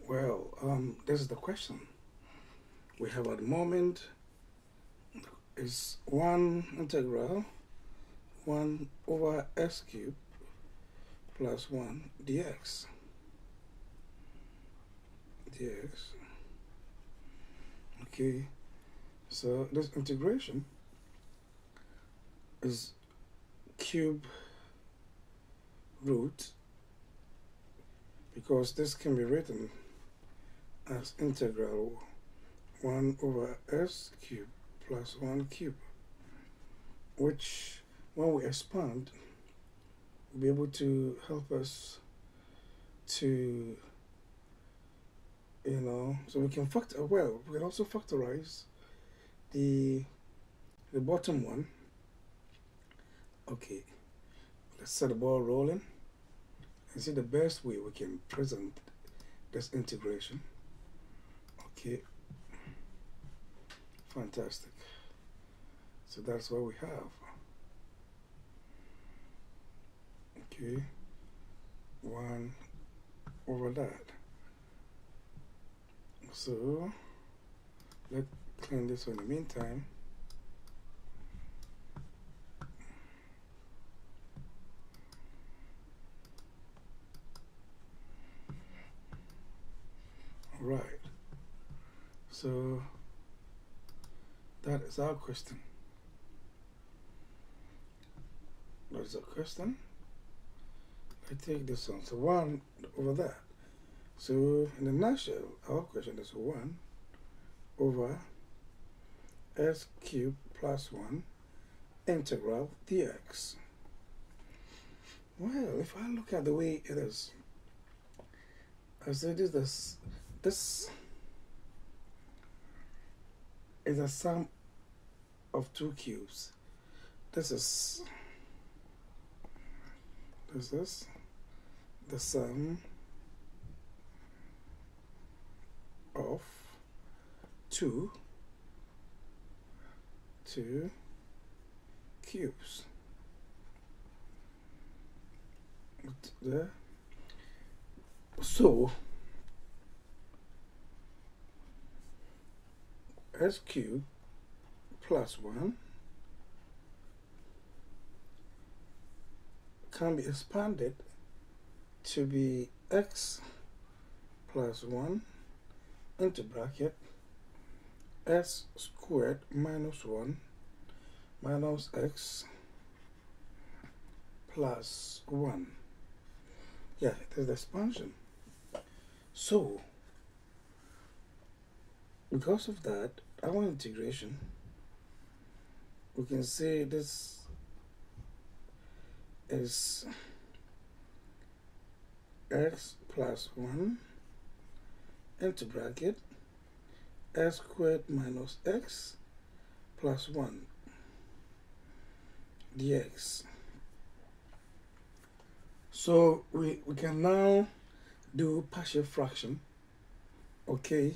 Well, this is the question we have at the moment is 1 integral 1 over s cubed plus 1 dx. Okay, so this integration is cube root because this can be written as integral 1 over s cubed plus 1 cube, which when we expand will be able to help us to, so we can factor, well, we can also factorize the bottom one. Okay, let's set the ball rolling and see the best way we can present this integration. Okay, fantastic. So that's what we have. Okay, 1 over that. So let's clean this in the meantime. Right. So that is our question. That is our question. I take this one. So 1 over that. So in a nutshell, our question is 1 over s cubed plus 1 integral dx. Well, if I look at the way it is, I say this is a sum of 2 cubes. This is the sum of two cubes. So s cubed plus 1 can be expanded to be x plus 1 into bracket s squared minus 1 minus x plus 1. Yeah, there's the expansion. So because of that, our integration, we can say this is x plus 1 into bracket s squared minus x plus 1 dx. So we can now do partial fraction. Okay,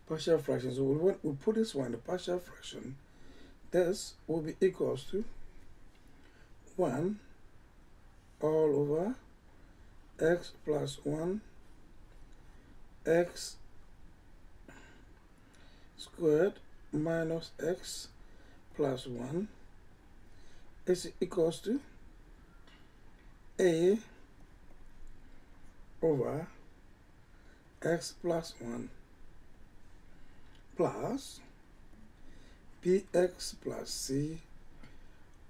partial fraction. So we put this one in the partial fraction. This will be equals to 1 all over x plus 1 x squared minus x plus 1 is equals to a over x plus 1 plus bx plus c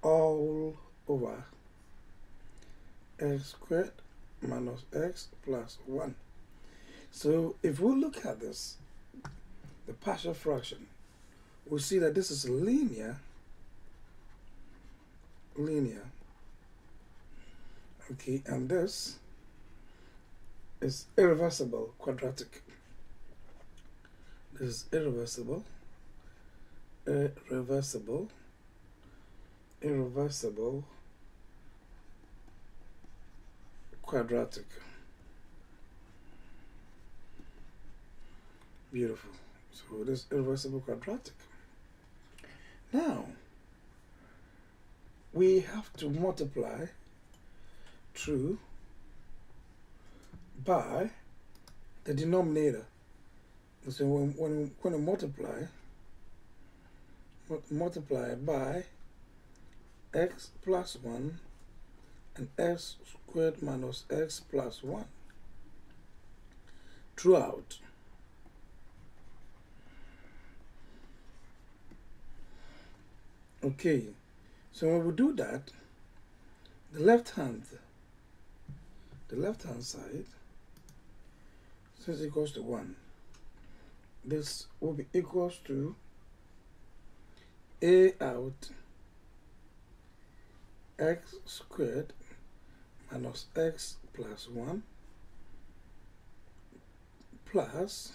all over x squared minus x plus 1. So if we look at this, the partial fraction, we see that this is linear. Okay, and this is irreversible quadratic. This is irreversible quadratic. Beautiful. So this irreversible quadratic. Now we have to multiply through by the denominator. So when we multiply by x plus 1 and x squared minus x plus 1 throughout. Okay, so when we do that, the left hand side, since it equals to 1, this will be equals to a out x squared minus x plus 1 plus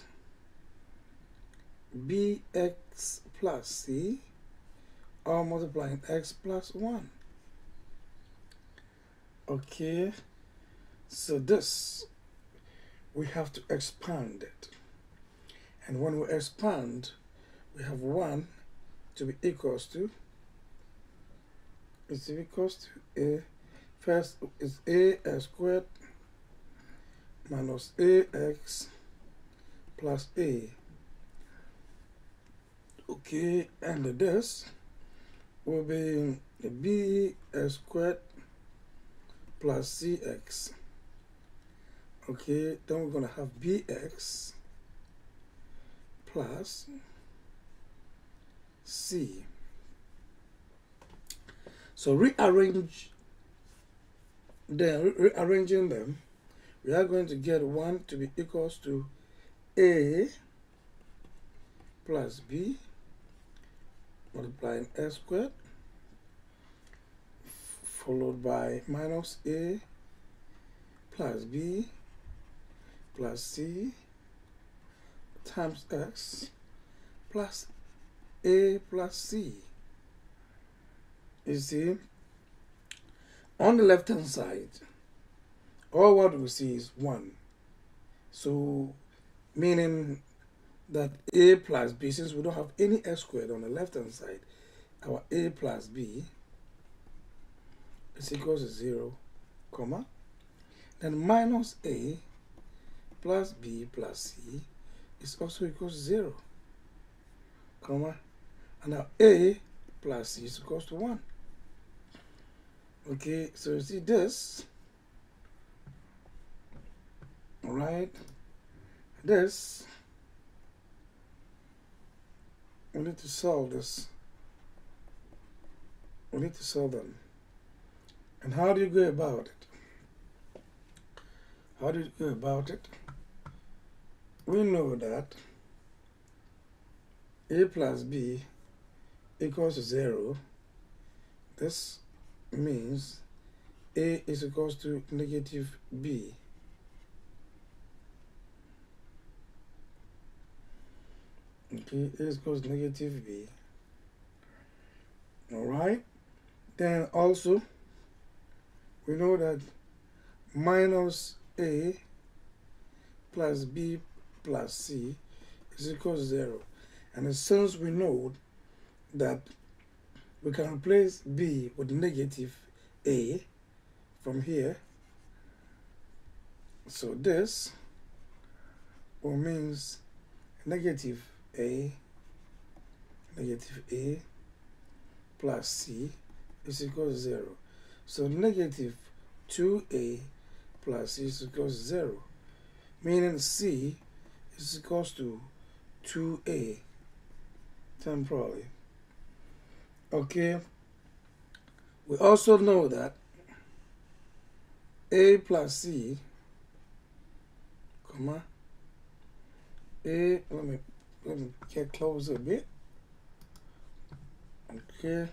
bx plus c, all multiplying x plus 1. Okay, so this we have to expand it, and when we expand, we have 1 to be equals to, it's equals to a, first is ax squared minus ax plus a. Okay, and this will be bx squared plus cx. Okay, then we're going to have bx plus c. So rearranging them, we are going to get 1 to be equals to a plus b multiplying x squared followed by minus a plus b plus c times x plus a plus c. You see, on the left hand side, all what we see is 1. So, meaning that a plus b, since we don't have any x squared on the left hand side, our a plus b is equals to 0, comma, then minus a plus b plus c is also equals to 0, comma, and now a plus c is equals to 1. Okay, so you see this, all right, this, we need to solve this. We need to solve them. And how do you go about it? How do you go about it? We know that a plus b equals to 0. This means a is equals to negative b. Okay, a is equals to negative b. All right. Then also, we know that minus a plus b plus c is equal to 0. And since we know that we can replace b with negative a from here, so this will means negative a plus c is equal to 0. So negative 2a plus c is equal to 0, meaning c is equal to 2a temporarily. Okay, we also know that a plus c, comma, a, let me get closer a bit. Okay,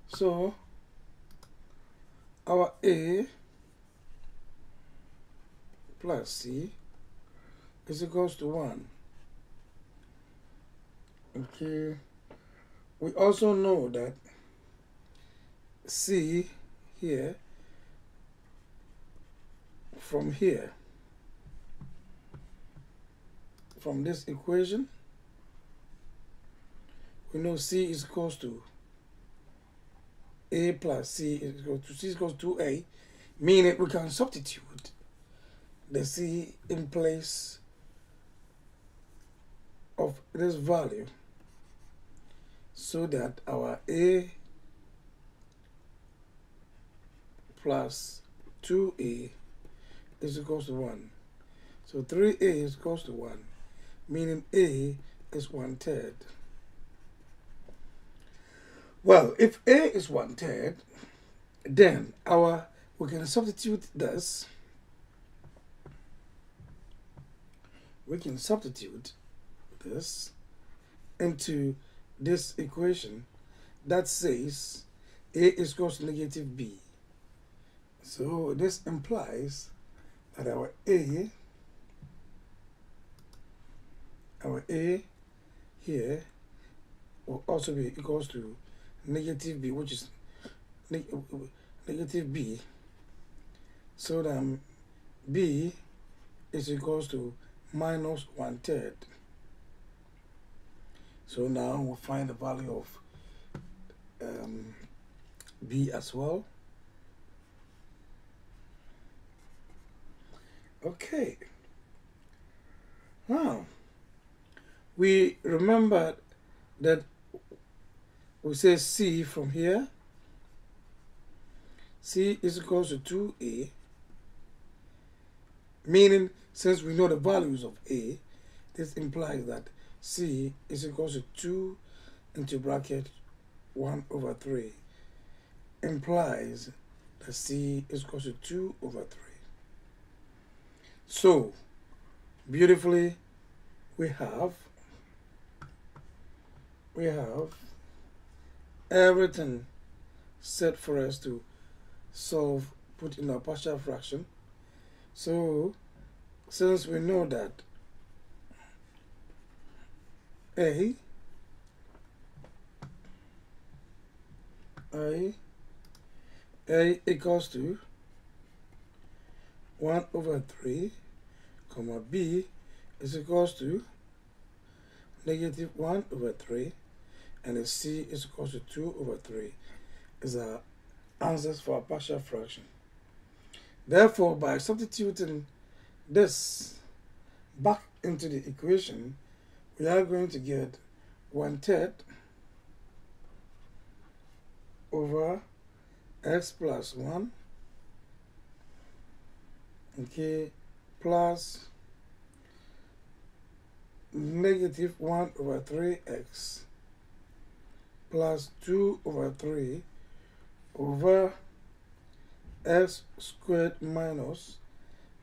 so our a plus c is equals to 1. Okay, we also know that c here, from here, from this equation, we know c is equals to a plus c is equal to c is equals to 2a, meaning we can substitute the c in place of this value so that our a plus 2a is equals to 1. So 3a is equals to 1, meaning a is 1/3. Well, if a is 1/3, then we can substitute this. We can substitute this into this equation that says a is equals to negative b. So this implies that our a here will also be equals to negative b, which is negative b, so that b is equals to minus 1/3. So now we'll find the value of b as well. Okay. Now, we remember that we say c from here. C is equals to 2a, meaning since we know the values of a, this implies that c is equals to 2 into bracket 1/3, implies that c is equals to 2/3. So, beautifully, we have everything set for us to solve, put in our partial fraction. So, since we know that a equals to 1/3, comma b is equals to negative 1/3, and the c is equals to 2/3 is our answers for our partial fraction. Therefore, by substituting this back into the equation, we are going to get 1/3 over x plus 1, okay, plus negative 1/3x plus 2/3 over x squared minus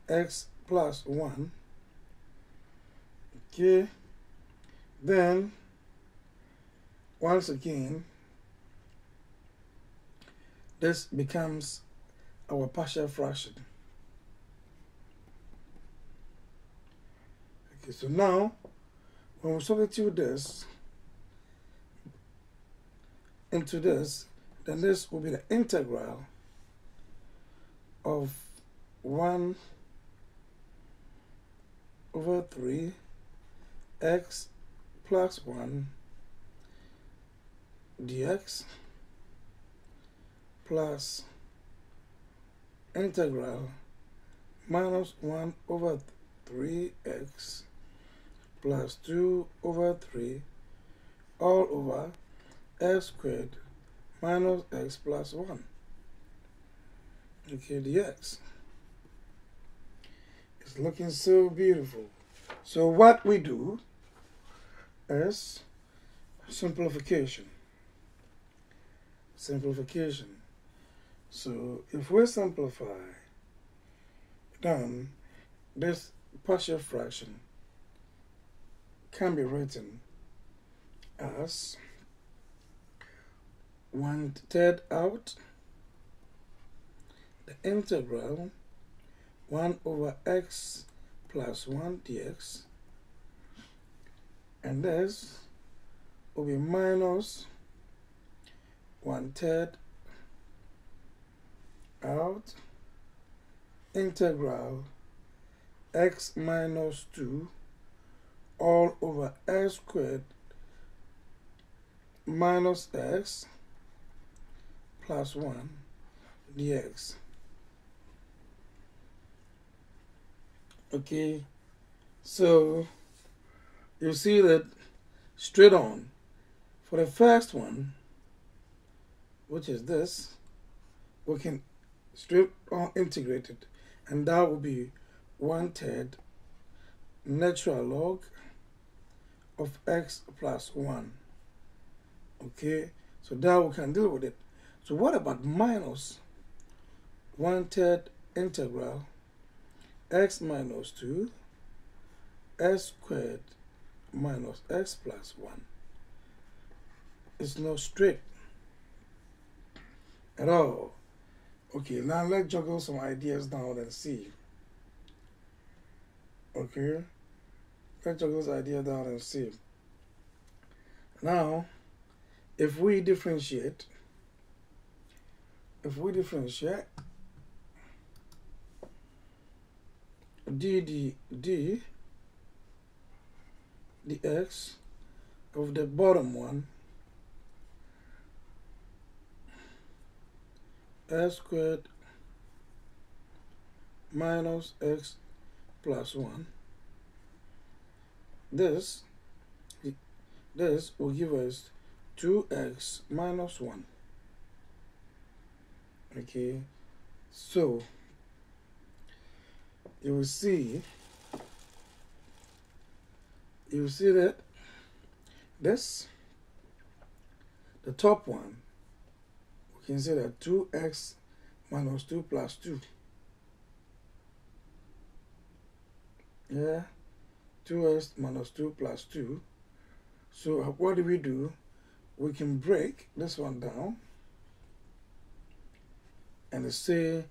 x plus 1. Okay, then once again this becomes our partial fraction. Okay, so now when we substitute this into this, then this will be the integral of 1/3 x plus 1 dx plus integral minus 1/3x plus 2/3 all over x squared minus x plus 1, okay, dx. It's looking so beautiful. So what we do is simplification. So if we simplify, then this partial fraction can be written as 1/3 out the integral 1/x plus 1 dx, and this will be minus 1/3 out integral x minus 2 all over x squared minus x plus 1 dx. Okay, so you see that straight on for the first one, which is this, we can straight on integrate it, and that will be 1/3 natural log of x plus 1. Okay, so that we can deal with it. So what about minus 1/3 integral x minus 2 s squared minus x plus 1? It's not straight at all. Okay, now let's juggle some ideas down and see. Okay, let's juggle this idea down and see. Now, if we differentiate d dx of the bottom one, s squared minus x plus 1, this will give us 2x minus 1. Okay, so you will see that this, the top one, we can say that 2x minus 2 plus 2. Yeah, 2x minus 2 plus 2. So what do? We can break this one down and say,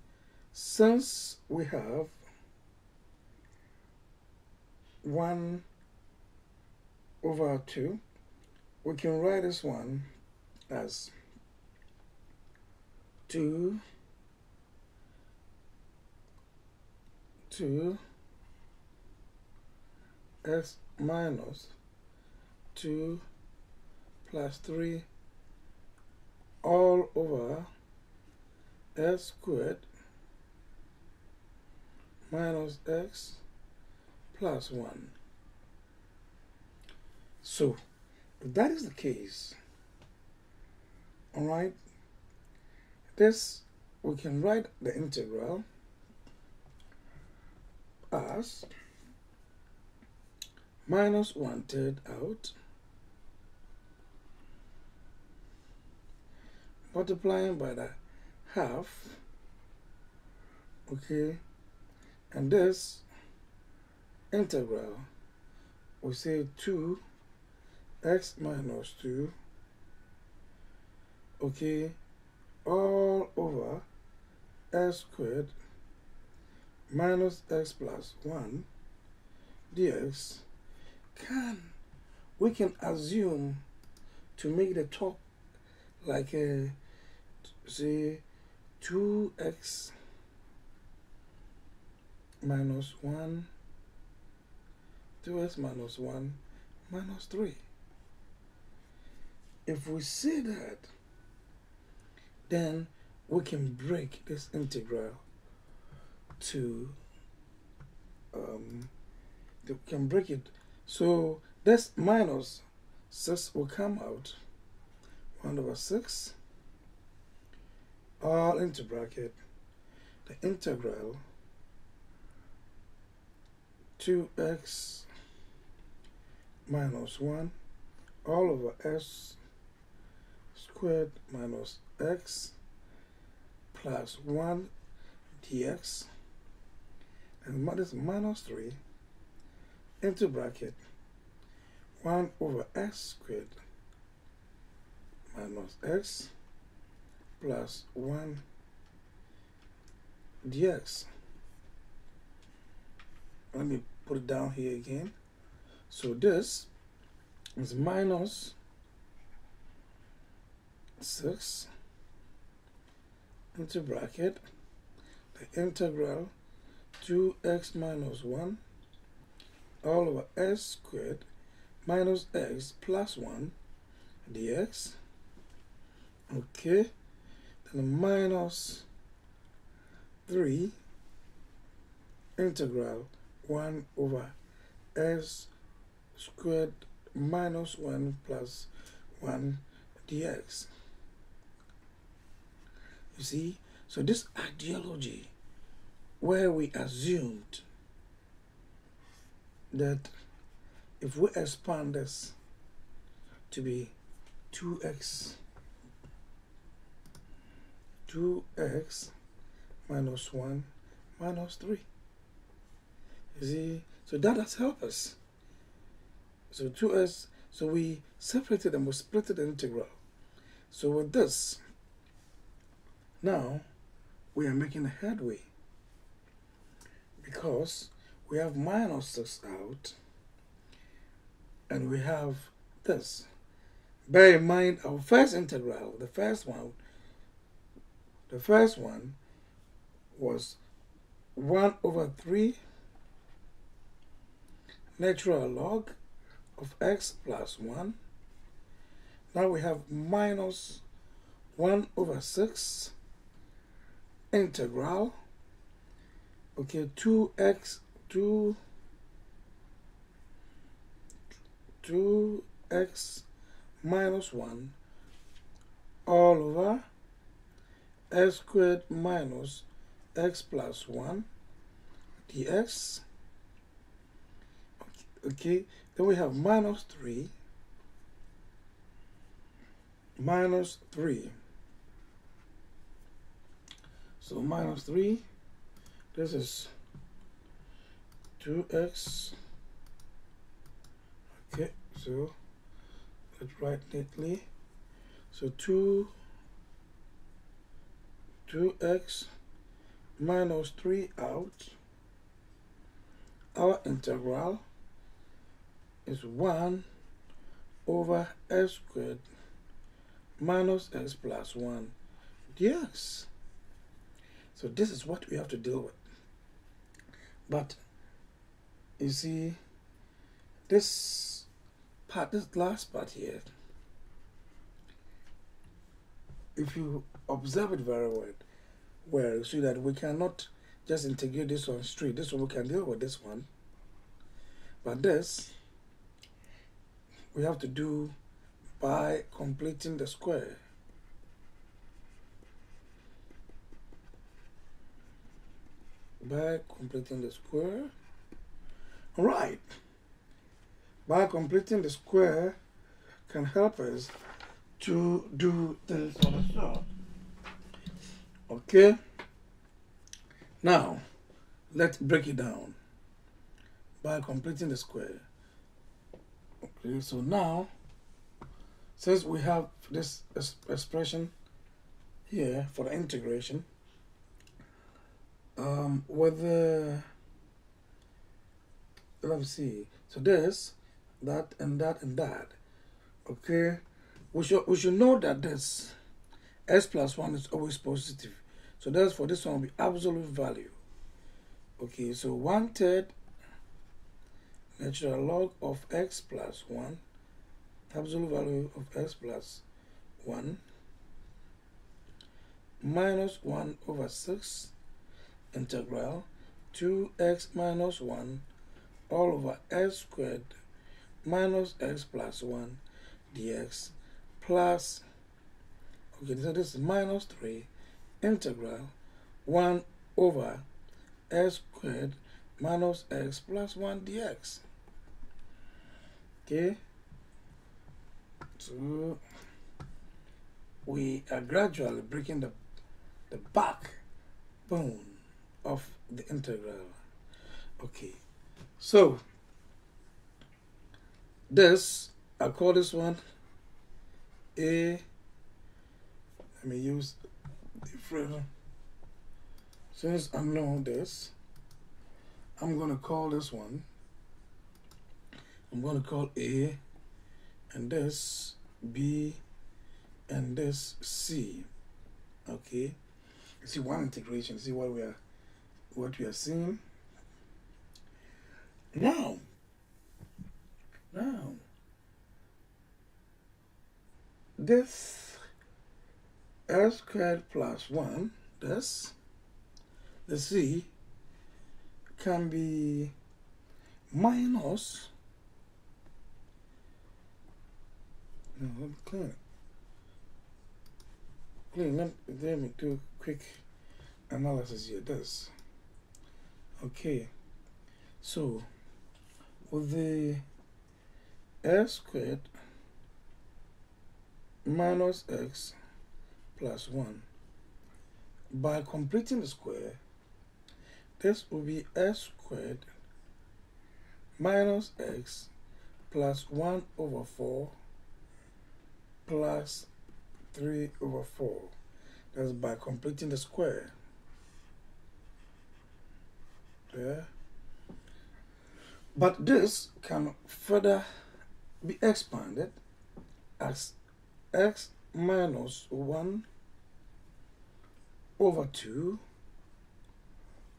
since we have 1/2, we can write this one as 2 x minus 2 plus 3 all over s squared minus x plus 1. So, if that is the case, all right, this, we can write the integral as minus 1/3 out, multiplying by the half, okay, and this integral, we say 2x minus 2, okay, all over s squared minus x plus 1 dx. We can assume to make the top like a, say, 2x minus 1, 2x minus 1 minus 3. If we say that, then we can break this integral to we can break it. So this minus 6 will come out 1/6, all into bracket, the integral 2x minus 1 all over s squared minus x plus 1 dx, and this minus 3 into bracket 1/s squared minus x plus 1 dx. Let me put it down here again. So this is minus 6 into bracket the integral 2x minus 1 all over s squared minus x plus 1 dx. Okay, then minus 3 integral 1 over s squared minus 1 plus 1 dx. You see, so this ideology where we assumed that if we expand this to be 2x minus 1 minus 3. You see, so that has helped us. So 2s, so we separated and we split the integral. So with this, now we are making a headway because we have minus 6 out and we have this. Bear in mind our first integral, the first one was 1 over 3 natural log of x plus 1. Now we have minus 1 over 6 integral, okay, 2x minus 1 all over x squared minus x plus 1 dx. Okay, then we have minus 3 so minus 3, this is 2x. Okay, so let's write neatly. So 2x minus 3 out. Our integral is 1 over x squared minus x plus 1 dx. So this is what we have to deal with. But you see, this last part here, if you observe it very well, you see that we cannot just integrate this one straight. This one we can deal with this one. But this, we have to do by completing the square. By completing the square. All right. By completing the square can help us to do this on the side. Okay. Now, let's break it down. By completing the square. Okay, so now, since we have this expression here for the integration, with the, let me see, so this, that, and that, and that, okay, we should know that this s plus 1 is always positive, so that's for this one will be absolute value. Okay, so 1/3 natural log of x plus 1, absolute value of x plus 1, minus 1 over 6 integral 2x minus 1 all over x squared minus x plus 1 dx plus, okay, so this is minus 3 integral 1 over x squared minus x plus 1 dx. Okay, so we are gradually breaking the backbone of the integral. Okay, so this, I call this one A. Let me use different, since I know this, I'm going to call this one, I'm going to call A, and this B, and this C. Okay, you see one integration, see what we are seeing. Now, this x squared plus 1, this, the C, can be minus, no, let me clean it. Let me do a quick analysis here. This. Okay. So, with the x squared minus x plus 1, by completing the square, this will be x squared minus x plus 1 over 4 plus 3 over 4. That's by completing the square. There. But this can further be expanded as x minus 1 over 2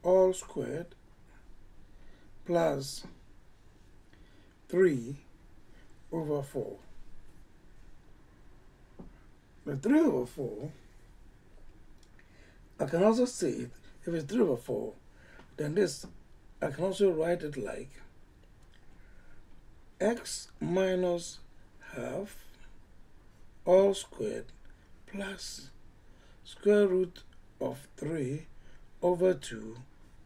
all squared plus 3 over 4. The 3 over 4, I can also say, if it's 3 over 4, then this, I can also write it like x minus half all squared plus square root of 3 over 2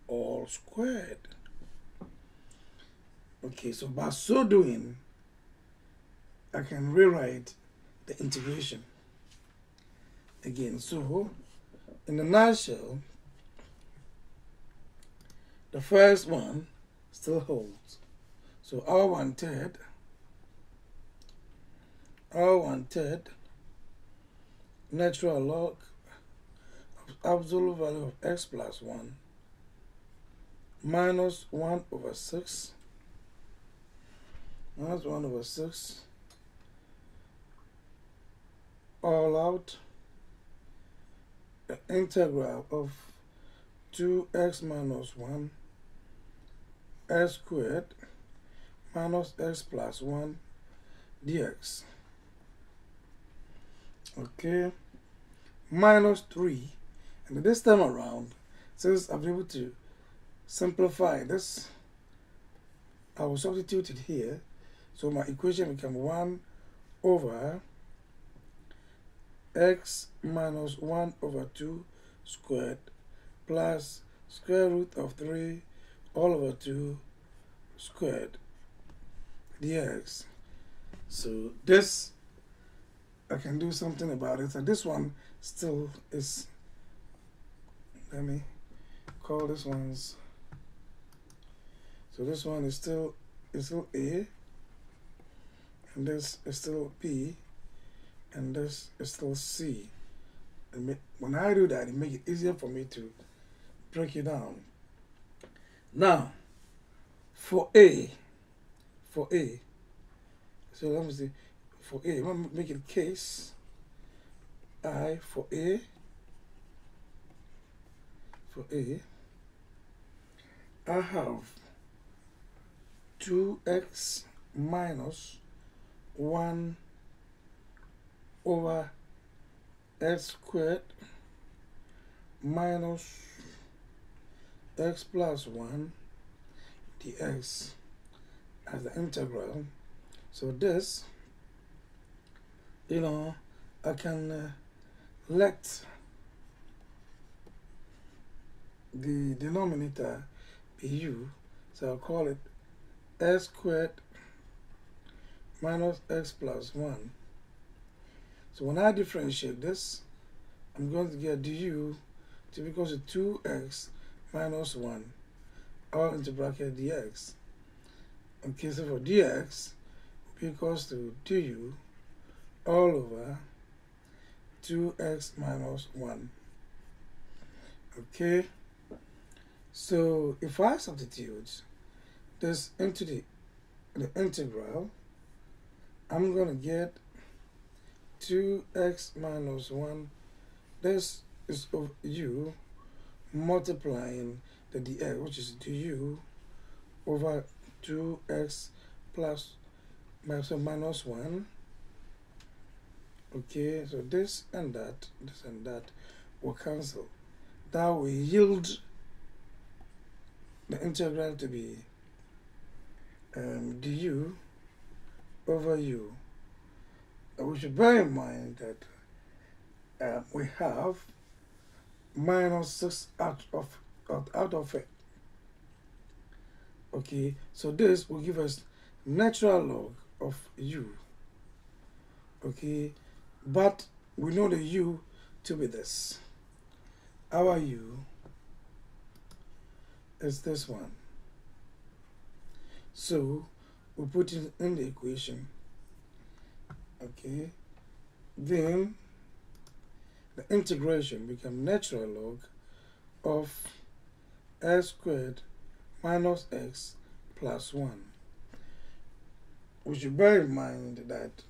all squared. Okay, so by so doing, I can rewrite the integration again. So, in a nutshell, the first one still holds. So R one-third natural log of absolute value of x plus 1 minus 1 over 6 all out the integral of 2x minus 1 x squared minus x plus 1 dx. Okay, minus 3, and this time around, since I've been able to simplify this, I will substitute it here, so my equation becomes 1 over x minus 1 over 2 squared plus square root of 3 all over 2 squared dx. So this, I can do something about it. So this one still is, let me call this one's, so this one is still A, and this is still B, and this is still C. And when I do that, it makes it easier for me to break it down. Now, for A, so let me see, for A, I'm going to make it case I for A, I have 2x minus 1 over x squared minus x plus 1 dx as the integral. So this, I can let the denominator be u, so I'll call it x squared minus x plus 1. So when I differentiate this, I'm going to get du to be equal to 2x minus 1 all into bracket dx. Okay, so for dx will be equals to du all over 2x minus 1. Okay, so if I substitute this into the integral, I'm going to get 2x minus 1. This is of u multiplying the dx, which is du over 2x plus minus 1. Okay, so this and that will cancel. That will yield the integral to be du over u. We should bear in mind that we have minus 6 out of it. Okay, so this will give us natural log of u. Okay, but we know the u to be this. Our u is this one. So we put it in the equation. Okay, then the integration becomes natural log of x squared minus x plus 1. We should bear in mind that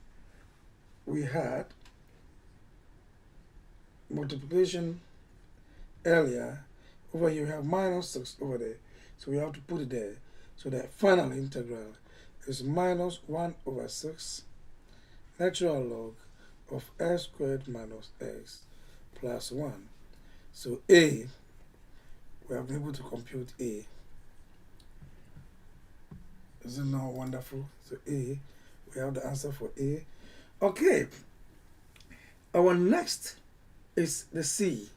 we had multiplication earlier. Over here you have minus 6 over there, so we have to put it there. So the final integral is minus 1 over 6 natural log of x squared minus x plus 1. So A, we have been able to compute A. Isn't that wonderful? So A, we have the answer for A. Okay, our next is the C.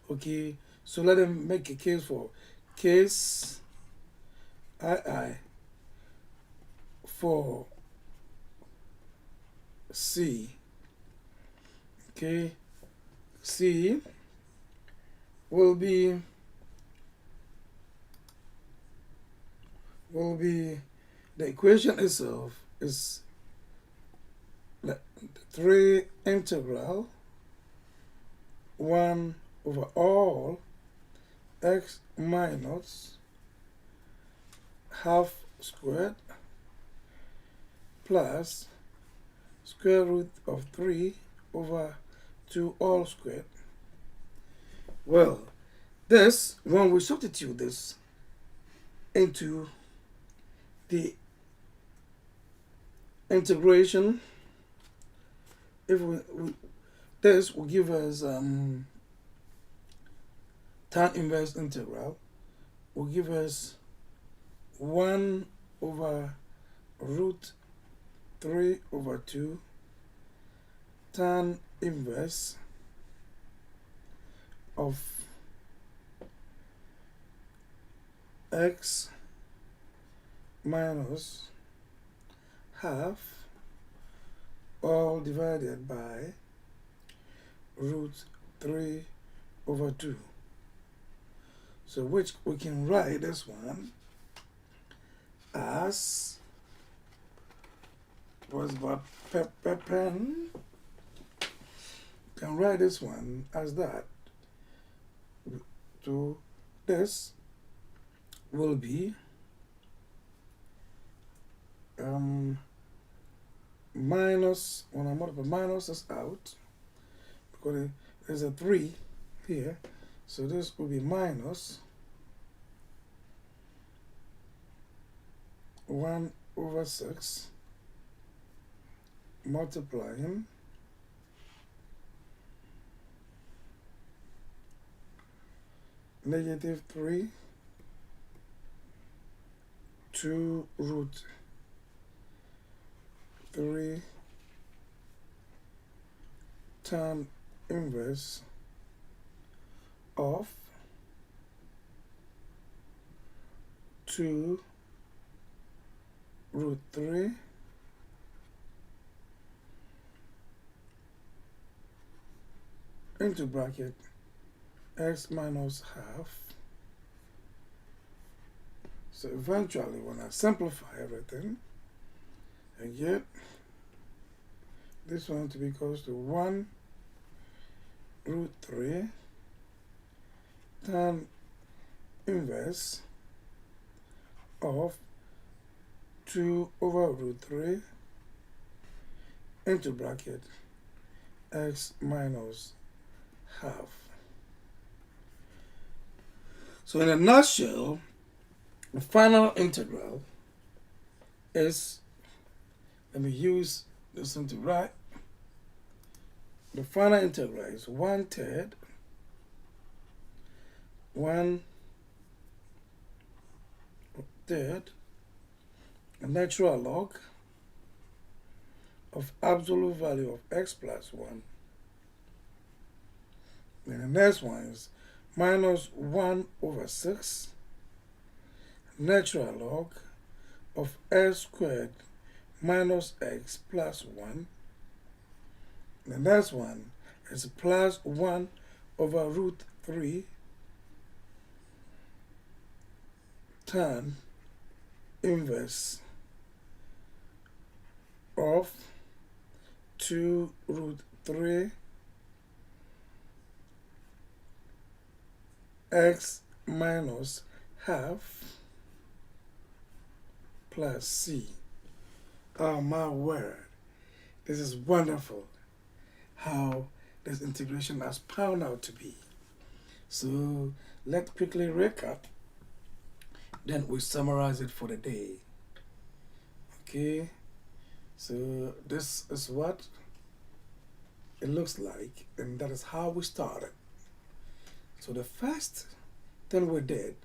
Okay, so let them make a case for case II for C. Okay, C will be the equation itself is the 3 integral 1 over all x minus half squared plus square root of 3 over 2 all squared. Well, this, when we substitute this into the integration, if this will give us tan inverse integral, will give us 1 over root 3 over 2 tan inverse of x minus half all divided by root 3 over 2. So which we can write this one as was by pen. Can write this one as that. So this will be minus, when I multiply minus is out because there's a 3 here, so this will be minus 1 over 6 multiplying negative 3 2 root 3 tan inverse of 2 root 3 into bracket x minus half. So eventually when I simplify everything, I get this one to be equals to 1 root 3 tan inverse of 2 over root 3 into bracket x minus half. So in a nutshell, the final integral is, let me use this one to write. The final integral is 1/3 1/3 a natural log of absolute value of x plus 1. And the next one is minus 1 over 6 natural log of x squared minus x plus 1. The next one is plus 1 over root 3 tan inverse of 2 root 3 x minus half plus c. Oh my word, this is wonderful how this integration has found out to be. So let's quickly recap, then we summarize it for the day. Okay, so this is what it looks like, and that is how we started. So the first thing we did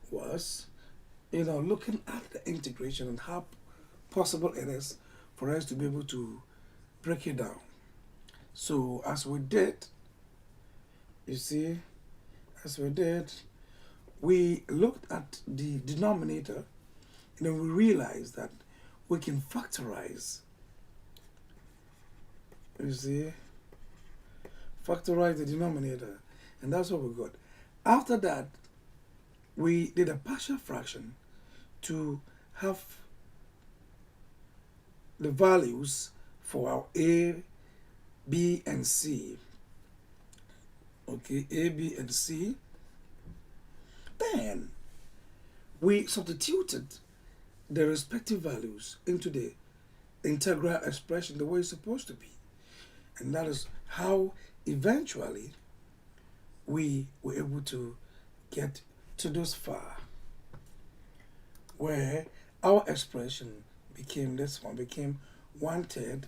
was, looking at the integration and how possible it is for us to be able to break it down. So as we did, we looked at the denominator, and then we realized that we can factorize. Factorize the denominator, and that's what we got. After that, we did a partial fraction to have the values for our A, B, and C. Okay, A, B, and C. Then we substituted the respective values into the integral expression the way it's supposed to be. And that is how eventually we were able to get to this far, where our expression became this one, became 1/3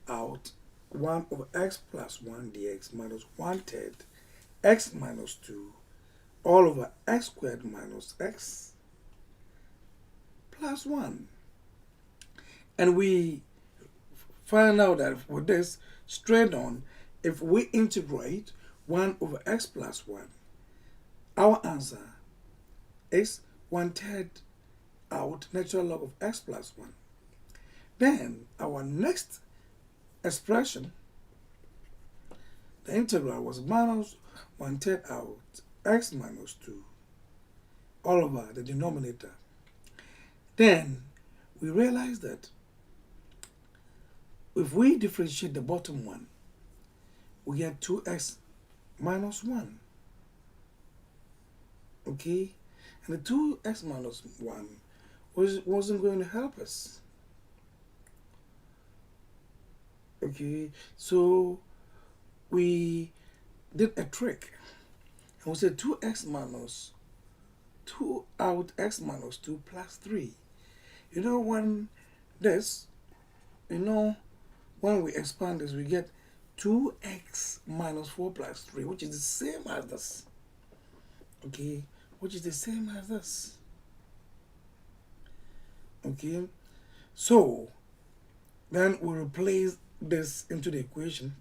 out 1 over x plus 1 dx minus 1/3 x minus 2 all over x squared minus x plus 1. And we find out that with this, straight on, if we integrate 1 over x plus 1, our answer is 1/3 out natural log of x plus 1. Then our next expression, the integral, was minus 1/3 out x minus 2 all over the denominator. Then we realize that if we differentiate the bottom one, we get 2x minus 1. Okay? And the 2x minus 1 wasn't going to help us. Okay? So we did a trick. And we said 2x minus 2 out x minus 2 plus 3. When we expand this, we get 2x minus 4 plus 3, which is the same as this. Okay, which is the same as this. Okay, so then we replace this into the equation,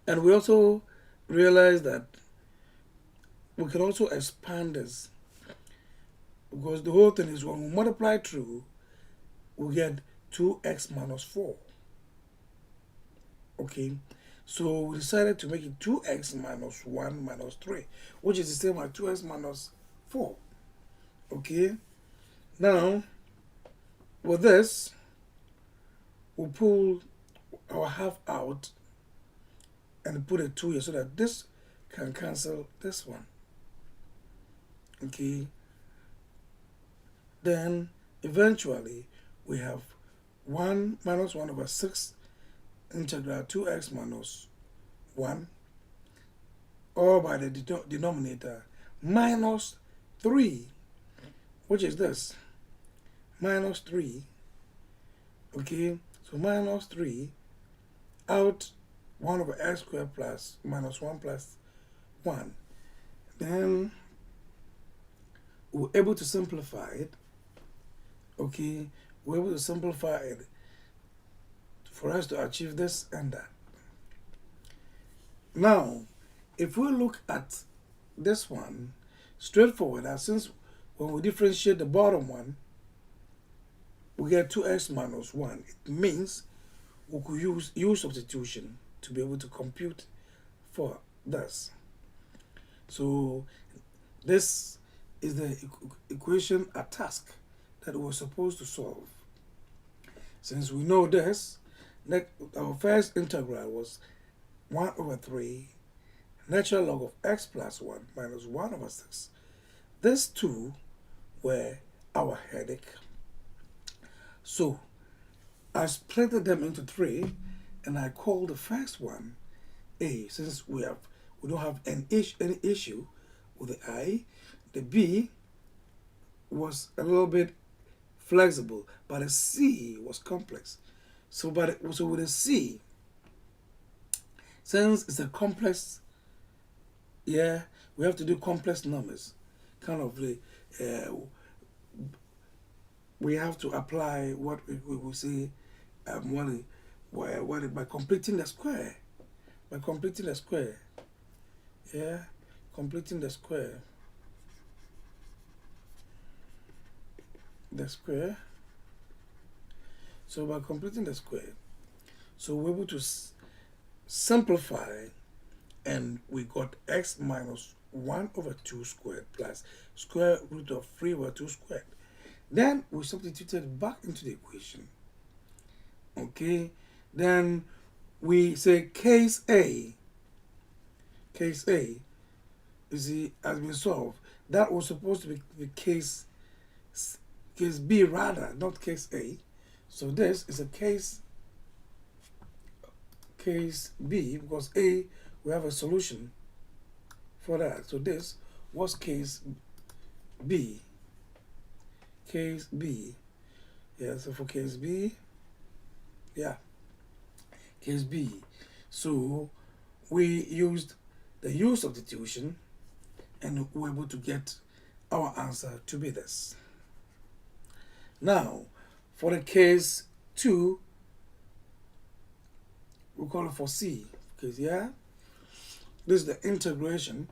and we also realize that we can also expand this, because the whole thing is when we multiply through, we get 2x minus 4. Okay, so we decided to make it 2x minus 1 minus 3, which is the same as 2x minus 4. Okay, now with this, we'll pull our half out and put a 2 here so that this can cancel this one. Okay, then eventually we have 1 minus 1 over 6 integral 2x minus 1 all by the denominator minus 3, which is this, minus 3. Okay, so minus 3 out 1 over x squared plus minus 1 plus 1. Then we're able to simplify it, Okay, we're able to simplify it for us to achieve this and that. Now, if we look at this one, straightforward, and since when we differentiate the bottom one, we get 2x minus 1. It means we could use U substitution to be able to compute for this. So this is the equation, a task that we're supposed to solve. Since we know this, our first integral was 1 over 3 natural log of x plus 1 minus 1 over 6. These two were our headache. So I split them into 3 and I call the first one A, since we don't have any issue with the I. The B was a little bit flexible, but the C was complex. So with the C, since it's a complex, yeah, we have to do complex numbers. Kind of we have to apply what we will say by completing the square. By completing the square. Yeah, completing the square. The square. So by completing the square, so we're able to simplify, and we got x minus 1 over 2 squared plus square root of 3 over 2 squared. Then we substituted back into the equation. Okay, then we say case A. Case A, you see, has been solved. That was supposed to be case B rather, not case A. So this is a case B, because A, we have a solution for that. So this was case B. Case B. Yeah, so for case B, yeah, case B. So we used the U substitution and we were able to get our answer to be this. Now, for the case 2, we call it for C, because yeah, this is the integration.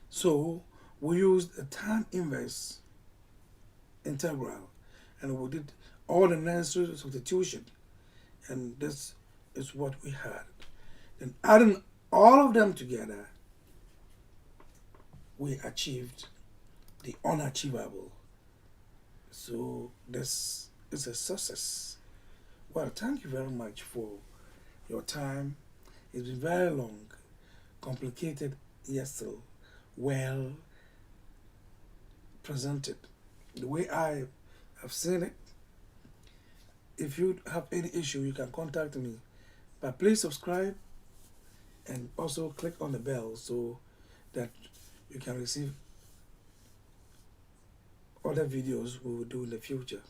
So we used a tan inverse integral, and we did all the necessary substitution, and this is what we had. Then adding all of them together, we achieved the unachievable. So this is a success. Well, thank you very much for your time. It's been very long, complicated, yet still well presented. The way I have seen it. If you have any issue, you can contact me. But please subscribe and also click on the bell so that you can receive other videos we will do in the future.